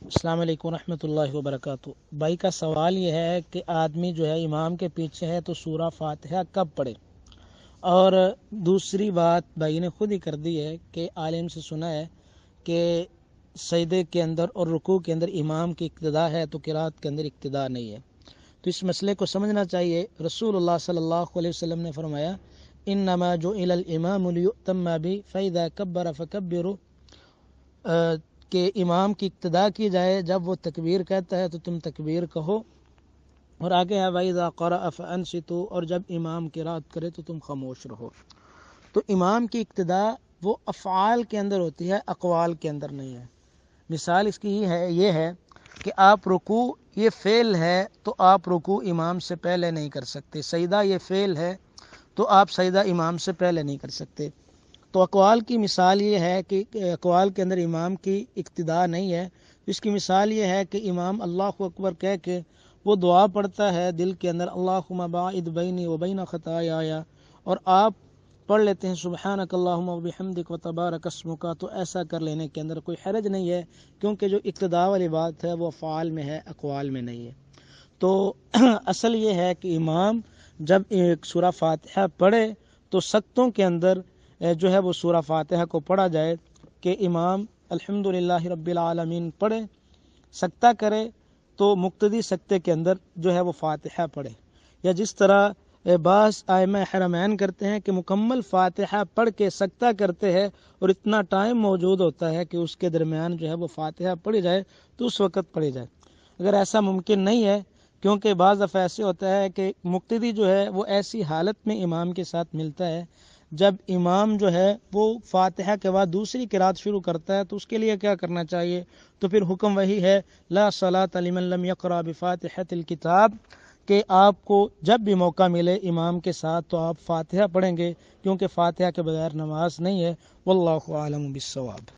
السلام علیکم ورحمۃ اللہ وبرکاتہ۔ بھائی کا سوال یہ ہے کہ آدمی جو ہے امام کے پیچھے ہے تو سورہ فاتحہ کب پڑھے؟ اور دوسری بات بھائی نے خود ہی کر دی ہے کہ عالم سے سنا ہے کہ سجدے کے اندر اور رکوع کے اندر امام کی اقتداء ہے تو قرات کے اندر اقتداء نہیں ہے۔ تو اس مسئلے کو سمجھنا چاہیے۔ رسول اللہ صلی اللہ علیہ وسلم نے فرمایا انما جعل الامام لیؤتم به فاذا کبر فکبروا، کہ امام کی اقتداء کی جائے، جب وہ تکبیر کہتا ہے تو تم تکبیر کہو، اور آگے ہے وَإِذَا قَرَأَ فَأَنصِتُوا، اور جب امام قرات کرے تو تم خاموش رہو۔ تو امام کی اقتداء وہ افعال کے اندر ہوتی ہے، اقوال کے اندر نہیں ہے۔ مثال اس کی یہ ہے کہ آپ رکوع یہ فعل ہے تو آپ رکوع امام سے پہلے نہیں کر سکتے، سجدہ یہ فعل ہے تو آپ سجدہ امام سے پہلے نہیں کر سکتے۔ تو اقوال کی مثال یہ ہے کہ اقوال کے اندر امام کی اقتداء نہیں ہے۔ اس کی مثال یہ ہے کہ امام اللہ اکبر کہہ کے وہ دعا پڑھتا ہے دل کے اندر اللہم باعد بینی وبین خطایایا، اور آپ پڑھ لیتے ہیں سبحانک اللہم وبحمدک وتبارک اسمک، تو ایسا کر لینے کے اندر کوئی حرج نہیں ہے، کیونکہ جو اقتداء والی بات ہے وہ افعال میں ہے، اقوال میں نہیں ہے۔ تو اصل یہ ہے کہ امام جب ایک سورہ فاتحہ پڑھے تو سکتوں کے اندر جو ہے وہ سورہ فاتحہ کو پڑھا جائے، کہ امام الحمدللہ رب العالمین پڑھے، سکتہ کرے تو مقتدی سکتے کے اندر جو ہے وہ فاتحہ پڑھے، یا جس طرح بعض ائمہ حرمین کرتے ہیں کہ مکمل فاتحہ پڑھ کے سکتہ کرتے ہیں، اور اتنا ٹائم موجود ہوتا ہے کہ اس کے درمیان جو ہے وہ فاتحہ پڑھی جائے تو اس وقت پڑھی جائے۔ اگر ایسا ممکن نہیں ہے، کیونکہ بعض دفعہ ایسے ہوتا ہے کہ مقتدی جو ہے وہ ایسی حالت میں امام کے ساتھ ملتا ہے جب امام جو ہے وہ فاتحہ کے بعد دوسری قرات شروع کرتا ہے، تو اس کے لیے کیا کرنا چاہیے؟ تو پھر حکم وہی ہے لا صلاۃ لمن لم یقرأ بفاتحۃ الکتاب، کہ آپ کو جب بھی موقع ملے امام کے ساتھ تو آپ فاتحہ پڑھیں گے، کیونکہ فاتحہ کے بغیر نماز نہیں ہے۔ واللہ اعلم بالصواب۔